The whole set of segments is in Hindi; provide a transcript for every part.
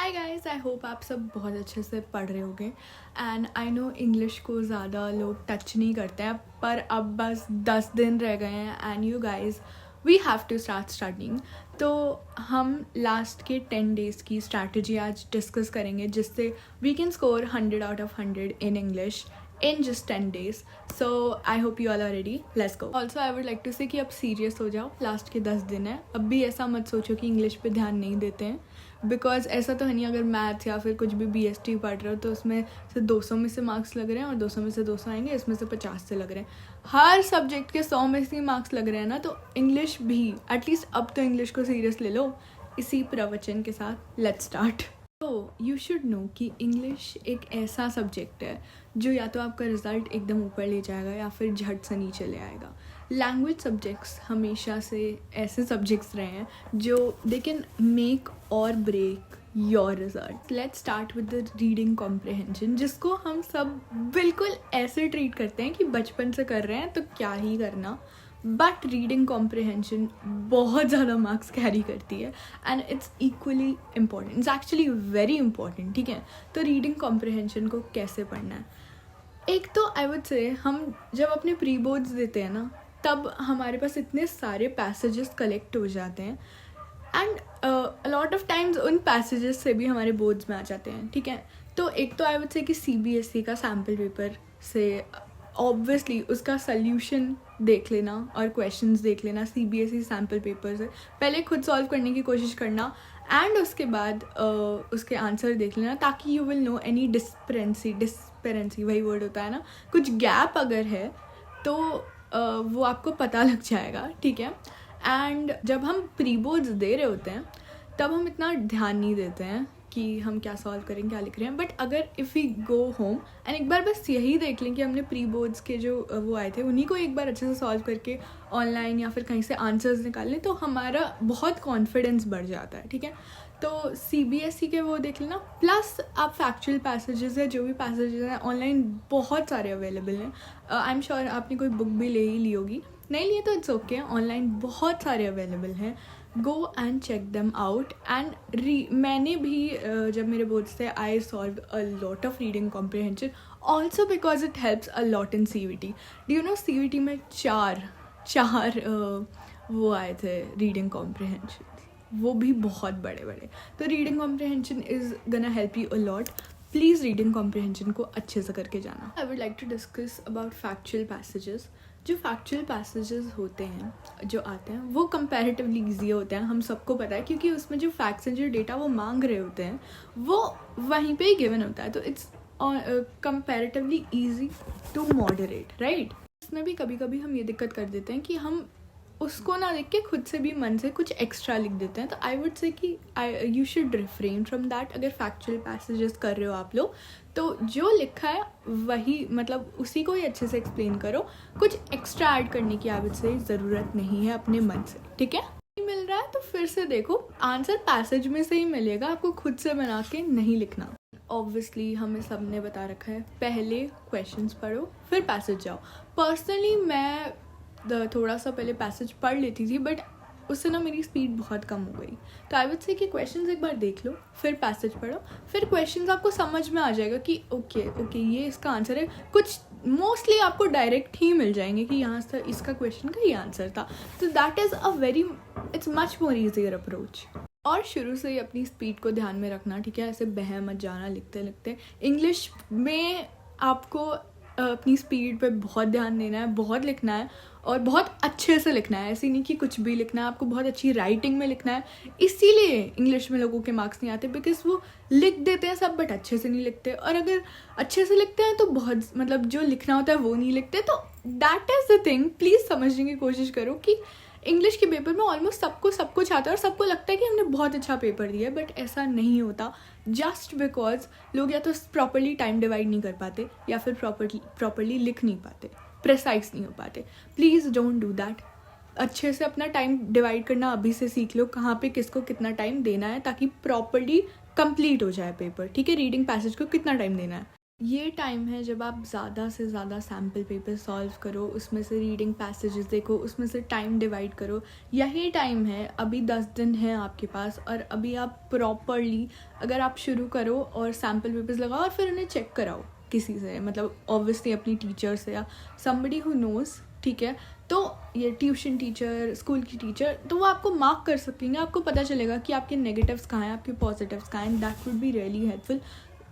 हाय गाइस, आई होप आप सब बहुत अच्छे से पढ़ रहे होंगे। एंड आई नो इंग्लिश को ज़्यादा लोग टच नहीं करते हैं, पर अब बस 10 दिन रह गए हैं and you guys we have to start studying. तो हम लास्ट के 10 डेज़ की स्ट्रैटेजी आज डिस्कस करेंगे, जिससे we can score 100 out of 100 in English in just 10 days. So I hope you all are ready. Let's go. Also I would like to say कि अब सीरियस हो जाओ, लास्ट के 10 दिन है। अब भी ऐसा मत सोचो कि इंग्लिश पे ध्यान नहीं देते हैं, बिकॉज ऐसा तो है नहीं। अगर मैथ या फिर कुछ भी BST पढ़ रहे हो तो उसमें से 200 में से मार्क्स लग रहे हैं और 200 में से 200 आएंगे, इसमें से 50 से लग रहे हैं। हर सब्जेक्ट के 100 में से मार्क्स लग रहे हैं ना, तो इंग्लिश भी एटलीस्ट अब तो इंग्लिश को सीरियस ले लो। इसी प्रवचन के साथ लेट्स स्टार्ट। तो यू शुड नो कि इंग्लिश एक ऐसा सब्जेक्ट है जो या तो आपका रिज़ल्ट एकदम ऊपर ले जाएगा या फिर झट से नीचे ले आएगा। लैंग्वेज सब्जेक्ट्स हमेशा से ऐसे सब्जेक्ट्स रहे हैं जो दे कैन मेक और break your result. Let's start with the reading comprehension, जिसको हम सब बिल्कुल ऐसे ट्रीट करते हैं कि बचपन से कर रहे हैं तो क्या ही करना। बट रीडिंग कॉम्प्रिहेंशन बहुत ज़्यादा मार्क्स कैरी करती है and it's equally important, it's actually very important. ठीक है, तो रीडिंग कॉम्प्रिहेंशन को कैसे पढ़ना है? एक तो आई वुड से हम जब अपने प्री बोर्ड्स देते हैं ना, तब हमारे पास इतने सारे पैसेजेस कलेक्ट हो जाते हैं and a lot of times उन पैसेजेस से भी हमारे बोर्ड्स में आ जाते हैं। ठीक है, तो एक तो आई वुड से कि CBSE का सैम्पल पेपर से ऑब्वियसली उसका सल्यूशन देख लेना और क्वेश्चंस देख लेना CBSE सैम्पल पेपर से। पहले खुद सॉल्व करने की कोशिश करना एंड उसके बाद उसके आंसर देख लेना, ताकि यू विल नो एनी डिस्पेरेंसी वही वर्ड होता है ना, कुछ गैप अगर है तो वो आपको पता लग जाएगा। ठीक है, एंड जब हम प्री बोर्ड्स दे रहे होते हैं तब हम इतना ध्यान नहीं देते हैं कि हम क्या सॉल्व करें, क्या लिख रहे हैं। बट अगर if we go home and एक बार बस यही देख लें कि हमने प्री बोर्ड्स के जो वो आए थे उन्हीं को एक बार अच्छे से सॉल्व करके ऑनलाइन या फिर कहीं से आंसर्स निकाल लें, तो हमारा बहुत कॉन्फिडेंस बढ़ जाता है। ठीक है, तो CBSE के वो देख लेना, प्लस आप फैक्चुअल पैसेजेस है, जो भी पैसेजेस हैं ऑनलाइन बहुत सारे अवेलेबल हैं। आई एम श्योर आपने कोई बुक भी ले ही ली होगी, नहीं लिए तो इट्स ओके, ऑनलाइन बहुत सारे अवेलेबल हैं। Go and check them out and मैंने भी जब मेरे बोर्ड्स थे I solve a lot of reading comprehension also because it helps a lot in CVT। Do you know CVT में चार वो आए थे रीडिंग कॉम्प्रिहेंशन, वो भी बहुत बड़े बड़े। तो reading comprehension is gonna help you a lot. Please reading comprehension को अच्छे से करके जाना। I would like to discuss about factual passages. जो फैक्चुअल पैसेजेस होते हैं जो आते हैं वो कंपैरेटिवली ईजी होते हैं, हम सबको पता है, क्योंकि उसमें जो फैक्ट्स हैं, जो डेटा वो मांग रहे होते हैं वो वहीं पे ही गिवन होता है। तो it's comparatively easy to moderate, right. इसमें भी कभी कभी हम ये दिक्कत कर देते हैं कि हम उसको ना देख के खुद से भी मन से कुछ एक्स्ट्रा लिख देते हैं। तो आई वुड से कि you should refrain from that. अगर फैक्चुअल पैसेजेस कर रहे हो आप लोग, तो जो लिखा है वही, मतलब उसी को ही अच्छे से एक्सप्लेन करो, कुछ एक्स्ट्रा ऐड करने की आई वुड से ज़रूरत नहीं है अपने मन से। ठीक है, नहीं मिल रहा है तो फिर से देखो, आंसर पैसेज में से ही मिलेगा, आपको खुद से बना के नहीं लिखना। ऑब्वियसली हमें सब ने बता रखा है पहले क्वेश्चंस पढ़ो फिर पैसेज जाओ। पर्सनली मैं थोड़ा सा पहले पैसेज पढ़ लेती थी, बट उससे ना मेरी स्पीड बहुत कम हो गई। तो आई वुड से कि क्वेश्चंस एक बार देख लो, फिर पैसेज पढ़ो, फिर क्वेश्चंस आपको समझ में आ जाएगा कि ओके ये इसका आंसर है। कुछ मोस्टली आपको डायरेक्ट ही मिल जाएंगे कि यहाँ से इसका क्वेश्चन का ये आंसर था। तो that is it's much more easier approach. और शुरू से ही अपनी स्पीड को ध्यान में रखना। ठीक है, ऐसे बह मत जाना लिखते लिखते। इंग्लिश में आपको अपनी स्पीड पे बहुत ध्यान देना है, बहुत लिखना है और बहुत अच्छे से लिखना है। ऐसे नहीं कि कुछ भी लिखना है, आपको बहुत अच्छी राइटिंग में लिखना है। इसीलिए इंग्लिश में लोगों के मार्क्स नहीं आते, बिकॉज वो लिख देते हैं सब बट अच्छे से नहीं लिखते, और अगर अच्छे से लिखते हैं तो बहुत, मतलब जो लिखना होता है वो नहीं लिखते। तो that is the thing. Please समझने की कोशिश करो कि इंग्लिश के पेपर में ऑलमोस्ट सबको सब कुछ आता है और सबको लगता है कि हमने बहुत अच्छा पेपर दिया है, बट ऐसा नहीं होता। जस्ट बिकॉज लोग या तो प्रॉपरली टाइम डिवाइड नहीं कर पाते या फिर प्रॉपरली लिख नहीं पाते, प्रिसाइज नहीं हो पाते। Please don't do that. अच्छे से अपना टाइम डिवाइड करना अभी से सीख लो, कहाँ पे किसको कितना टाइम देना है, ताकि प्रॉपरली कंप्लीट हो जाए पेपर। ठीक है, रीडिंग पैसेज को कितना टाइम देना है। ये टाइम है जब आप ज़्यादा से ज़्यादा सैम्पल पेपर सॉल्व करो, उसमें से रीडिंग पैसेजेस देखो, उसमें से टाइम डिवाइड करो। यही टाइम है, अभी 10 दिन है आपके पास, और अभी आप प्रॉपरली अगर आप शुरू करो और सैम्पल पेपर्स लगाओ और फिर उन्हें चेक कराओ किसी से, मतलब ऑब्वियसली अपनी टीचर से या समबडी हु नोज़, ठीक है। तो ये ट्यूशन टीचर, स्कूल की टीचर, तो वो आपको मार्क कर सकेंगे, आपको पता चलेगा कि आपके नेगेटिव्स कहाँ हैं, आपके पॉजिटिव्स कहाँ हैं। That would be really helpful,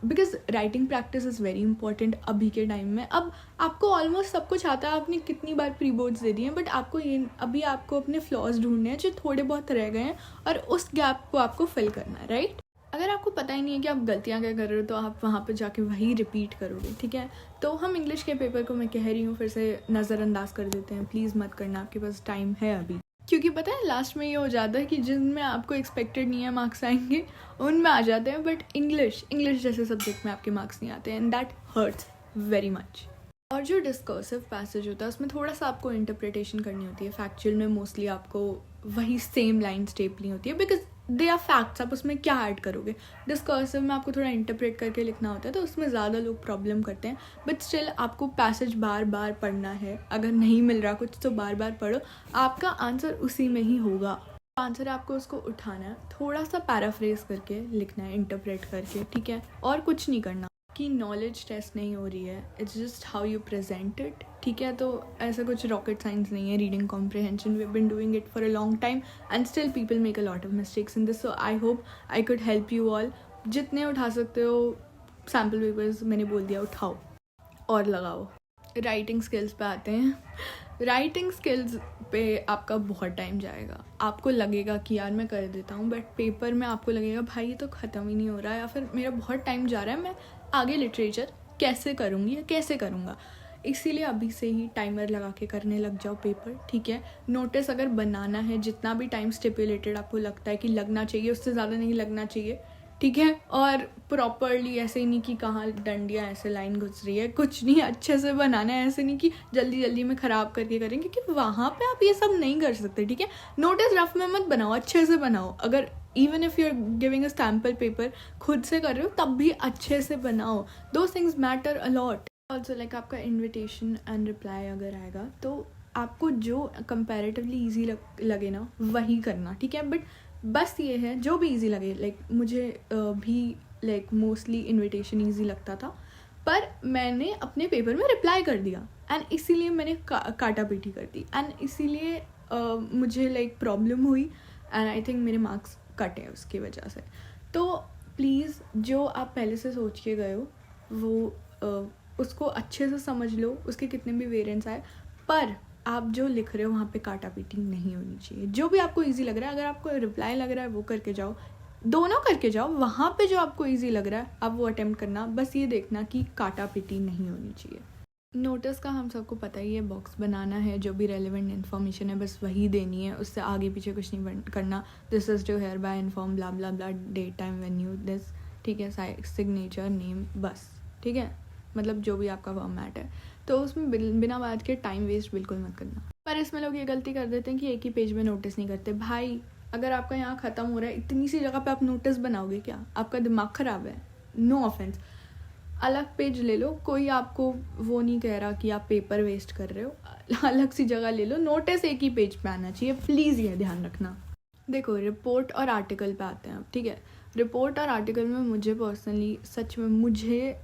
because writing practice is very important अभी के टाइम में। अब आपको ऑलमोस्ट सब कुछ आता है, आपने कितनी बार प्री बोर्ड्स दे दिए हैं, बट आपको ये अभी आपको अपने फ्लॉज ढूंढने हैं जो थोड़े बहुत रह गए हैं, और उस गैप को आपको फिल करना है, राइट। अगर आपको पता ही नहीं है कि आप गलतियाँ क्या कर रहे हो, तो आप वहाँ पे जाके वही रिपीट करोगे, ठीक है। तो हम इंग्लिश के पेपर को, मैं कह रही हूँ, फिर से नज़रअंदाज कर देते हैं। प्लीज़ मत करना, आपके पास टाइम है अभी, क्योंकि पता है लास्ट में ये हो जाता है कि जिनमें आपको एक्सपेक्टेड नहीं है मार्क्स आएंगे उनमें आ जाते हैं, बट इंग्लिश जैसे सब्जेक्ट में आपके मार्क्स नहीं आते हैं, and that hurts very much. और जो डिस्कर्सिव पैसेज होता है उसमें थोड़ा सा आपको इंटरप्रिटेशन करनी होती है। फैक्चुअल में मोस्टली आपको वही सेम लाइन स्टेपलिंग होती है, बिकॉज दे आर फैक्ट्स। आप उसमें क्या ऐड करोगे? डिस्कर्सिव में आपको थोड़ा इंटरप्रेट करके लिखना होता है, तो उसमें ज़्यादा लोग प्रॉब्लम करते हैं। बट स्टिल आपको पैसेज बार बार पढ़ना है, अगर नहीं मिल रहा कुछ तो बार बार पढ़ो, आपका आंसर उसी में ही होगा। आंसर आपको उसको उठाना है, थोड़ा सा पैराफ्रेज करके लिखना है, इंटरप्रेट करके, ठीक है, और कुछ नहीं करना। कि नॉलेज टेस्ट नहीं हो रही है, it's just how you present it, ठीक है। तो ऐसा कुछ रॉकेट साइंस नहीं है reading comprehension. We have been doing it for a long time and still people make a lot of mistakes in this, so I hope I could help you all. जितने उठा सकते हो सैम्पल पेपर्स, मैंने बोल दिया, उठाओ और लगाओ। राइटिंग स्किल्स पे आते हैं। राइटिंग स्किल्स पे आपका बहुत टाइम जाएगा, आपको लगेगा कि यार मैं कर देता हूँ, बट पेपर में आपको लगेगा भाई ये तो ख़त्म ही नहीं हो रहा है, या फिर मेरा बहुत टाइम जा रहा है, मैं आगे लिटरेचर कैसे करूँगी या कैसे करूँगा। इसीलिए अभी से ही टाइमर लगा के करने लग जाओ पेपर, ठीक है। नोटिस अगर बनाना है, जितना भी टाइम स्टिपुलेटेड आपको लगता है कि लगना चाहिए, उससे ज़्यादा नहीं लगना चाहिए, ठीक है। और प्रॉपरली ऐसे ही नहीं कि कहाँ डंडियाँ ऐसे लाइन घुस रही है, कुछ नहीं, अच्छे से बनाना है, ऐसे नहीं कि जल्दी जल्दी में ख़राब करके करेंगे, क्योंकि वहाँ पे आप ये सब नहीं कर सकते, ठीक है। नोटिस रफ में मत बनाओ, अच्छे से बनाओ। अगर even if you are giving a sample paper खुद से कर रहे हो तब भी अच्छे से बनाओ, दो things matter a lot. Also like आपका इन्विटेशन एंड रिप्लाई अगर आएगा तो आपको जो कंपैरेटिवली ईजी लगे ना वही करना, ठीक है। बट बस ये है, जो भी इजी लगे, लाइक मुझे भी लाइक मोस्टली इनविटेशन इजी लगता था, पर मैंने अपने पेपर में रिप्लाई कर दिया, एंड इसीलिए मैंने काटा पीटी कर दी, एंड इसीलिए मुझे लाइक प्रॉब्लम हुई, एंड आई थिंक मेरे मार्क्स कटे उसकी वजह से। तो प्लीज़ जो आप पहले से सोच के गए हो वो उसको अच्छे से समझ लो, उसके कितने भी वेरिएंट्स आए, पर आप जो लिख रहे हो वहाँ पे काटा पीटी नहीं होनी चाहिए। जो भी आपको इजी लग रहा है, अगर आपको रिप्लाई लग रहा है वो करके जाओ, दोनों करके जाओ। वहाँ पे जो आपको इजी लग रहा है आप वो अटेम्प्ट करना, बस ये देखना कि काटा पीटी नहीं होनी चाहिए। नोटिस का हम सबको पता ही है, बॉक्स बनाना है, जो भी रेलिवेंट इन्फॉर्मेशन है बस वही देनी है, उससे आगे पीछे कुछ नहीं करना। This is to hereby inform blah blah blah, date time venue this, ठीक है, सिग्नेचर नेम, बस, ठीक है, मतलब जो भी आपका फॉर्मेट है। तो उसमें बिना बात के टाइम वेस्ट बिल्कुल मत करना। पर इसमें लोग ये गलती कर देते हैं कि एक ही पेज में नोटिस नहीं करते। भाई अगर आपका यहाँ ख़त्म हो रहा है, इतनी सी जगह पे आप नोटिस बनाओगे क्या? आपका दिमाग ख़राब है? नो ऑफेंस, अलग पेज ले लो, कोई आपको वो नहीं कह रहा कि आप पेपर वेस्ट कर रहे हो, अलग सी जगह ले लो, नोटिस एक ही पेज पे आना चाहिए, प्लीज़ ये ध्यान रखना। देखो रिपोर्ट और आर्टिकल पे आते हैं अब, ठीक है। रिपोर्ट और आर्टिकल में मुझे पर्सनली सच में मुझे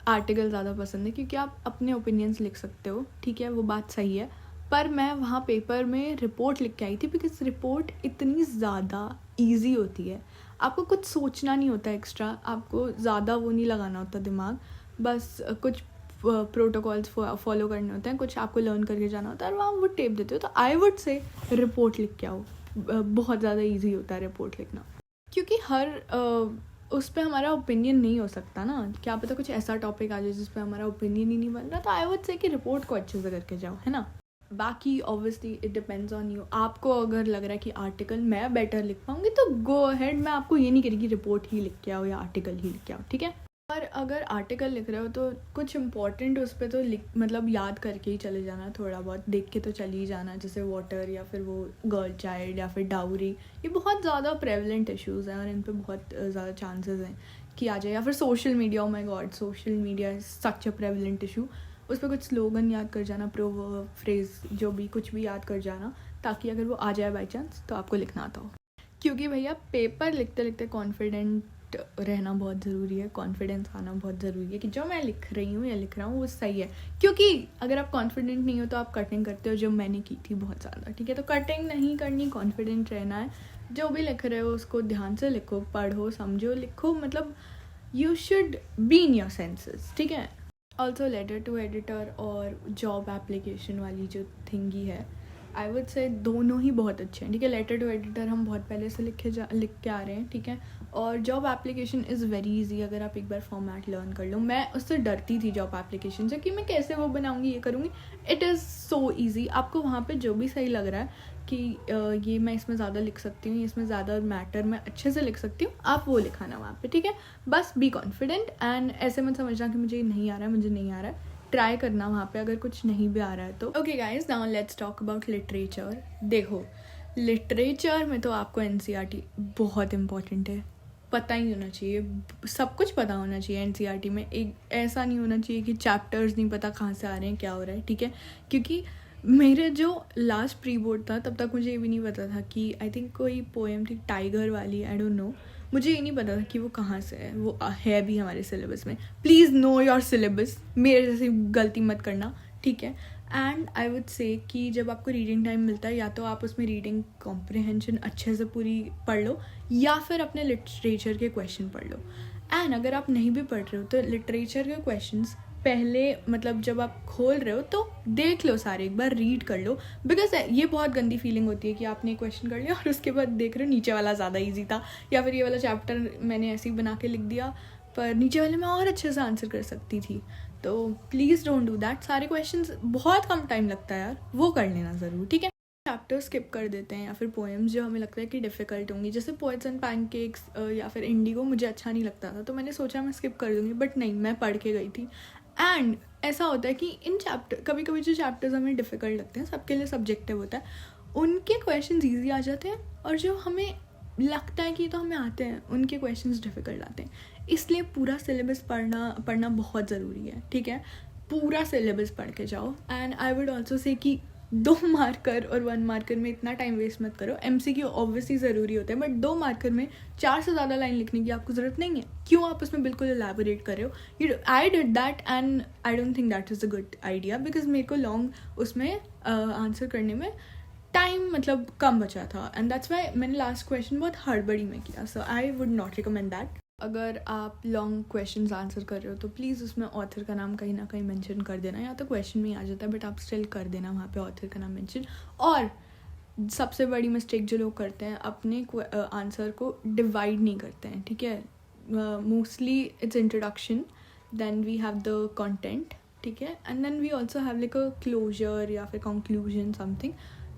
आर्टिकल ज़्यादा पसंद है, क्योंकि आप अपने ओपिनियंस लिख सकते हो, ठीक है, वो बात सही है। पर मैं वहाँ पेपर में रिपोर्ट लिख के आई थी, बिकॉज रिपोर्ट इतनी ज़्यादा ईजी होती है, आपको कुछ सोचना नहीं होता एक्स्ट्रा, आपको ज़्यादा वो नहीं लगाना होता दिमाग, बस कुछ प्रोटोकॉल्स फॉलो करने होते हैं, कुछ आपको लर्न करके जाना होता है, और वहाँ वो टेप देते हो। तो आई वुड से रिपोर्ट लिख के आओ, बहुत ज़्यादा ईजी होता है रिपोर्ट लिखना, क्योंकि हर उस पर हमारा ओपिनियन नहीं हो सकता ना, क्या पता कुछ ऐसा टॉपिक आ जाए जिस पर हमारा ओपिनियन ही नहीं बन रहा। तो आई वुड से कि रिपोर्ट को अच्छे से करके जाओ, है ना। बाकी obviously it depends on you, आपको अगर लग रहा है कि आर्टिकल मैं बेटर लिख पाऊंगी तो गो अहेड, मैं आपको ये नहीं करेगी रिपोर्ट ही लिख के आओ या आर्टिकल ही लिख के आओ, ठीक है। और अगर आर्टिकल लिख रहे हो तो कुछ इम्पोर्टेंट उस पर तो मतलब याद करके ही चले जाना, थोड़ा बहुत देख के तो चले ही जाना, जैसे वाटर या फिर वो गर्ल चाइल्ड या फिर डाउरी, ये बहुत ज़्यादा प्रेवलेंट इश्यूज़ हैं और इन पे बहुत ज़्यादा चांसेस हैं कि आ जाए। या फिर social media, oh my God, social media is such a prevalent issue. उस पर कुछ स्लोगन याद कर जाना, प्रोवर्ब, फ्रेज़, जो भी कुछ भी याद कर जाना, ताकि अगर वो आ जाए बाई चांस तो आपको लिखना आता हो। क्योंकि भैया पेपर लिखते लिखते कॉन्फिडेंट रहना बहुत ज़रूरी है, कॉन्फिडेंस आना बहुत ज़रूरी है कि जो मैं लिख रही हूँ या लिख रहा हूँ वो सही है। क्योंकि अगर आप कॉन्फिडेंट नहीं हो तो आप कटिंग करते हो, जो मैंने की थी बहुत ज़्यादा, ठीक है। तो कटिंग नहीं करनी, कॉन्फिडेंट रहना है। जो भी लिख रहे हो उसको ध्यान से लिखो, पढ़ो, समझो, लिखो, मतलब you should be in your senses, ठीक है। ऑल्सो लेटर टू एडिटर और जॉब एप्लीकेशन वाली जो थिंगी है, आई वुड से दोनों ही बहुत अच्छे हैं, ठीक है। लेटर टू एडिटर हम बहुत पहले से लिख के आ रहे हैं, ठीक है। और job application is very easy, अगर आप एक बार फॉर्मेट लर्न कर लो। मैं उससे डरती थी जॉब एप्लीकेशन से कि मैं कैसे वो बनाऊंगी, ये करूँगी। It is so easy. आपको वहाँ पे जो भी सही लग रहा है कि ये मैं इसमें ज़्यादा लिख सकती हूँ, इसमें ज़्यादा मैटर मैं अच्छे से लिख सकती हूँ, आप वो लिखाना वहाँ पे, ठीक है। बस बी कॉन्फिडेंट एंड ऐसे मत समझना कि मुझे नहीं आ रहा है, मुझे नहीं आ रहा है। ट्राई करना वहाँ पे अगर कुछ नहीं भी आ रहा है तो। Okay guys, now let's talk about literature. देखो, लिटरेचर में तो आपको एनसीईआरटी बहुत इंपॉर्टेंट है, पता ही होना चाहिए, सब कुछ पता होना चाहिए एनसीईआरटी में। एक ऐसा नहीं होना चाहिए कि चैप्टर्स नहीं पता कहाँ से आ रहे हैं, क्या हो रहा है, ठीक है। क्योंकि मेरे जो लास्ट प्री बोर्ड था तब तक मुझे ये भी नहीं पता था कि आई थिंक कोई पोएम थी टाइगर वाली, आई डोंट नो, मुझे ये नहीं पता था कि वो कहाँ से है, वो है भी हमारे सिलेबस में। प्लीज़ नो योर सिलेबस, मेरे जैसी गलती मत करना, ठीक है। एंड आई वुड से कि जब आपको रीडिंग टाइम मिलता है, या तो आप उसमें रीडिंग कॉम्प्रिहेंशन अच्छे से पूरी पढ़ लो, या फिर अपने लिटरेचर के क्वेश्चन पढ़ लो। एंड अगर आप नहीं भी पढ़ रहे हो तो लिटरेचर के क्वेश्चंस पहले, मतलब जब आप खोल रहे हो तो देख लो सारे, एक बार रीड कर लो। बिकॉज ये बहुत गंदी फीलिंग होती है कि आपने क्वेश्चन कर लिया और उसके बाद देख रहे हो नीचे वाला ज़्यादा इजी था, या फिर ये वाला चैप्टर मैंने ऐसे ही बना के लिख दिया पर नीचे वाले में और अच्छे से आंसर कर सकती थी। तो प्लीज़ डोंट डू दैट। सारे क्वेश्चंस बहुत कम टाइम लगता है यार, वो कर लेना ज़रूर, ठीक है। चैप्टर स्किप कर देते हैं या फिर पोएम्स जो हमें लगता है कि डिफ़िकल्ट होंगी, जैसे पोएट्स एंड पैनकेक्स या फिर इंडिगो, मुझे अच्छा नहीं लगता था तो मैंने सोचा मैं स्किप कर दूँगी, बट नहीं, मैं पढ़ के गई थी। एंड ऐसा होता है कि इन चैप्टर, कभी कभी जो चैप्टर्स हमें डिफ़िकल्ट लगते हैं, सबके लिए सब्जेक्टिव होता है, उनके क्वेश्चंस ईजी आ जाते हैं, और जो हमें लगता है कि तो हमें आते हैं, उनके क्वेश्चंस डिफ़िकल्ट आते हैं। इसलिए पूरा सिलेबस पढ़ना बहुत ज़रूरी है, ठीक है। पूरा सिलेबस पढ़ के जाओ। And I would also say कि 2 मार्कर और 1 मार्कर में इतना टाइम वेस्ट मत करो। एमसीक्यू ऑब्वियसली ज़रूरी होता है, बट 2 मार्कर में 4 से ज़्यादा लाइन लिखने की आपको ज़रूरत नहीं है। क्यों आप उसमें बिल्कुल एलैबोरेट कर रहे हो? I did that and I don't think that is a good idea, because मेरे को लॉन्ग उसमें आंसर करने में टाइम मतलब कम बचा था, एंड दैट्स वाई मैंने लास्ट क्वेश्चन बहुत हड़बड़ी में किया। So I would not recommend that. अगर आप लॉन्ग क्वेश्चंस आंसर कर रहे हो तो प्लीज़ उसमें ऑथर का नाम कहीं ना कहीं मेंशन कर देना, या तो क्वेश्चन में आ जाता है बट आप स्टिल कर देना वहाँ पे ऑथर का नाम मेंशन। और सबसे बड़ी मिस्टेक जो लोग करते हैं, अपने आंसर को डिवाइड नहीं करते हैं, ठीक है। Mostly it's introduction, then we have the content, ठीक है, and then we also have like a closure या फिर कंक्लूजन समथिंग।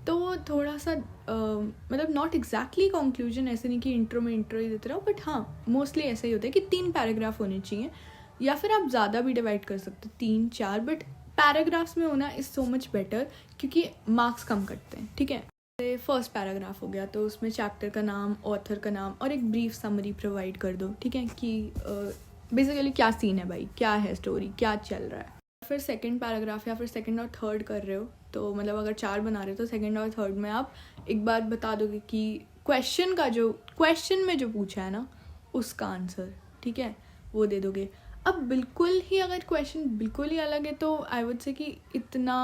तो वो थोड़ा सा मतलब नॉट एग्जैक्टली कंक्लूजन, ऐसे नहीं कि इंट्रो में इंट्रो ही देते रहो, बट हाँ मोस्टली ऐसा ही होता है कि 3 पैराग्राफ होने चाहिए, या फिर आप ज़्यादा भी डिवाइड कर सकते हो, 3-4, बट पैराग्राफ्स में होना इज़ सो मच बेटर, क्योंकि मार्क्स कम कटते हैं, ठीक है। फर्स्ट पैराग्राफ हो गया तो उसमें चैप्टर का नाम, ऑथर का नाम और एक ब्रीफ समरी प्रोवाइड कर दो, ठीक है, कि बेसिकली क्या सीन है भाई, क्या है स्टोरी, क्या चल रहा है। फिर सेकंड पैराग्राफ या फिर सेकंड और थर्ड कर रहे हो तो मतलब अगर 4 बना रहे हो तो सेकंड और थर्ड में आप एक बार बता दोगे कि क्वेश्चन में जो पूछा है ना उसका आंसर, ठीक है, वो दे दोगे। अब बिल्कुल ही अगर क्वेश्चन बिल्कुल ही अलग है तो आई वुड से कि इतना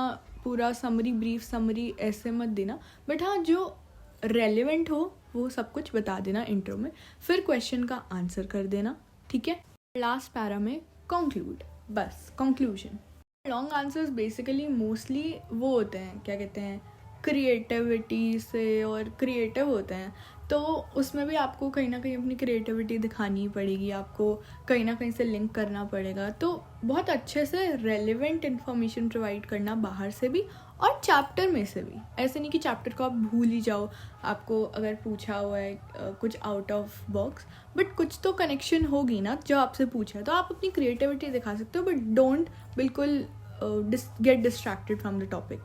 पूरा समरी, ब्रीफ समरी ऐसे मत देना, बट हाँ जो रेलिवेंट हो वो सब कुछ बता देना इंट्रो में, फिर क्वेश्चन का आंसर कर देना, ठीक है। लास्ट पैरा में कंक्लूड, बस conclusion. Long answers basically mostly वो होते हैं, क्या कहते हैं, क्रिएटिविटी से, और क्रिएटिव होते हैं, तो उसमें भी आपको कहीं ना कहीं अपनी क्रिएटिविटी दिखानी पड़ेगी, आपको कहीं ना कहीं से लिंक करना पड़ेगा। तो बहुत अच्छे से रेलिवेंट इन्फॉर्मेशन प्रोवाइड करना बाहर से भी और चैप्टर में से भी, ऐसे नहीं कि चैप्टर को आप भूल ही जाओ, आपको अगर पूछा हुआ है कुछ आउट ऑफ बॉक्स, बट कुछ तो कनेक्शन होगी ना जो आपसे पूछा है, तो आप अपनी क्रिएटिविटी दिखा सकते हो, बट डोंट बिल्कुल get distracted from the topic.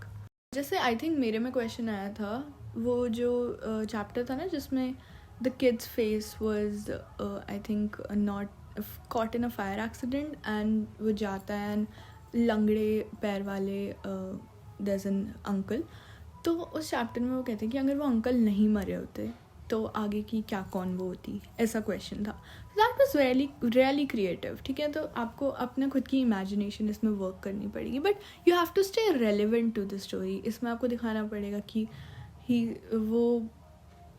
जैसे आई थिंक मेरे में क्वेश्चन आया था, वो जो चैप्टर था ना जिसमें the kids face was I think not caught in a fire accident, and वो जाता है एंड लंगड़े पैर वाले there's an अंकल, तो उस चैप्टर में वो कहते हैं कि अगर वो अंकल नहीं मरे होते तो आगे की क्या कॉन्वो होती, ऐसा क्वेश्चन था. That was really creative. ठीक है, तो आपको अपने खुद की इमेजिनेशन इसमें वर्क करनी पड़ेगी, but you have to stay relevant to the story. इसमें आपको दिखाना पड़ेगा कि वो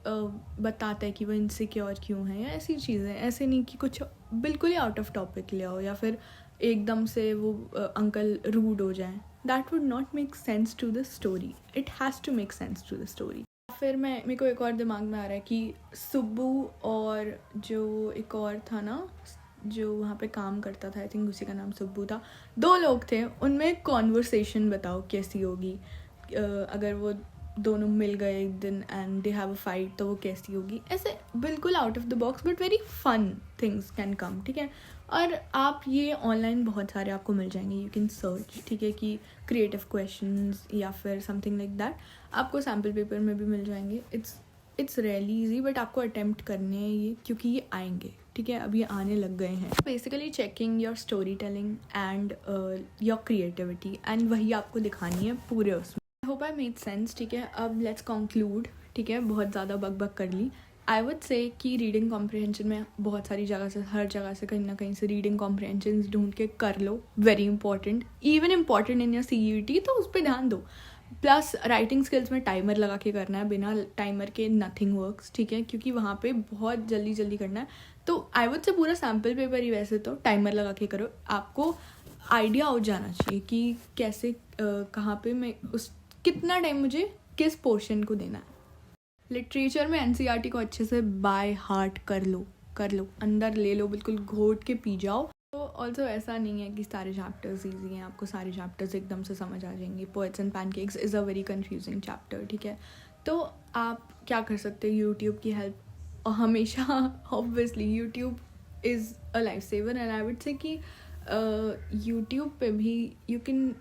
बताता है कि वो इनसिक्योर क्यों है, या ऐसी चीज़ें. ऐसे नहीं कि कुछ बिल्कुल ही आउट ऑफ टॉपिक ले आओ, या फिर एकदम से वो अंकल रूड हो जाए. That would not make sense to the story. It has to make sense to the story. फिर मेरे को एक और दिमाग में आ रहा है कि सुब्बू और जो एक और था ना जो वहाँ पे काम करता था, आई थिंक उसी का नाम सुब्बू था, 2 लोग थे, उनमें कॉन्वर्सेशन बताओ कैसी होगी. अगर वो दोनों मिल गए एक दिन and they have a fight तो वो कैसी होगी. ऐसे बिल्कुल out of the box but very fun things can come. ठीक है, और आप ये ऑनलाइन बहुत सारे आपको मिल जाएंगे, यू कैन सर्च. ठीक है, कि क्रिएटिव क्वेश्चंस या फिर समथिंग लाइक दैट आपको सैम्पल पेपर में भी मिल जाएंगे. इट्स रियली ईजी, बट आपको अटेम्प्ट करने हैं ये, क्योंकि ये आएंगे. ठीक है, अब ये आने लग गए हैं. Basically checking your story telling and your creativity, and वही आपको दिखानी है पूरे उसमें. आई होप आई मेड सेंस. ठीक है, अब लेट्स कंक्लूड. ठीक है, बहुत ज़्यादा बक कर ली. आई वुड से कि रीडिंग कॉम्प्रिहेंशन में बहुत सारी जगह से, हर जगह से कहीं ना कहीं से रीडिंग कॉम्प्रिहेंशन ढूंढ के कर लो. Very important, even important in your CUET, तो उस पर ध्यान दो. प्लस राइटिंग स्किल्स में टाइमर लगा के करना है, बिना टाइमर के नथिंग वर्क्स. ठीक है, क्योंकि वहाँ पे बहुत जल्दी करना है. तो आई वुड से पूरा सैम्पल पेपर ही वैसे तो टाइमर लगा के करो. आपको आइडिया हो जाना चाहिए कि कैसे कहाँ पे मैं कितना टाइम मुझे किस पोर्शन को देना है. लिटरेचर में NCERT को अच्छे से बाय हार्ट कर लो, अंदर ले लो, बिल्कुल घोट के पी जाओ. तो ऑल्सो ऐसा नहीं है कि सारे चैप्टर्स ईजी हैं, आपको सारे चैप्टर्स एकदम से समझ आ जाएंगे. Poets and pancakes is a very confusing chapter. ठीक है, तो आप क्या कर सकते हो, यूट्यूब की हेल्प. और हमेशा obviously YouTube is a life saver, and I would say कि यूट्यूब पे भी you can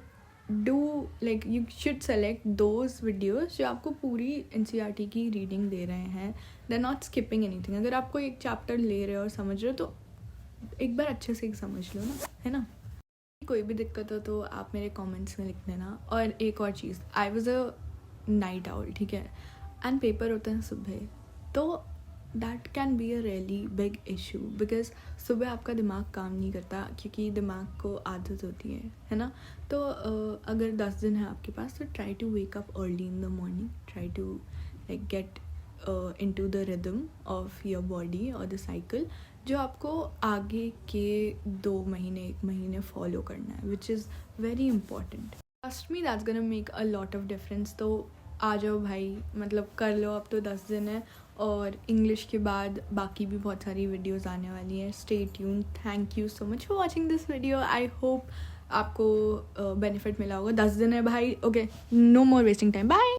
do like you should select those videos जो आपको पूरी NCERT की रीडिंग दे रहे हैं. They are not skipping anything. अगर आपको एक चैप्टर ले रहे हो और समझ रहे हो तो एक बार अच्छे से एक समझ लो ना, है ना. कोई भी दिक्कत हो तो आप मेरे कमेंट्स में लिख देना. और एक और चीज़, I was a night owl. ठीक है, एंड पेपर होते हैं सुबह, तो that can be a really big issue, because सुबह आपका दिमाग काम नहीं करता, क्योंकि दिमाग को आदत होती है ना. तो अगर 10 दिन है आपके पास, तो try to wake up early in the morning. Try to like get into the rhythm of your body or the cycle, जो आपको आगे के 2 महीने 1 महीने फॉलो करना है, which is very important. Trust me, that's gonna make a lot of difference. तो आ जाओ भाई, मतलब कर लो. अब तो 10 दिन है, और इंग्लिश के बाद बाकी भी बहुत सारी वीडियोज़ आने वाली हैं. Stay tune. Thank you so much for watching this video. I hope आपको बेनिफिट मिला होगा. 10 दिन है भाई. ओके, नो मोर वेस्टिंग टाइम. बाय.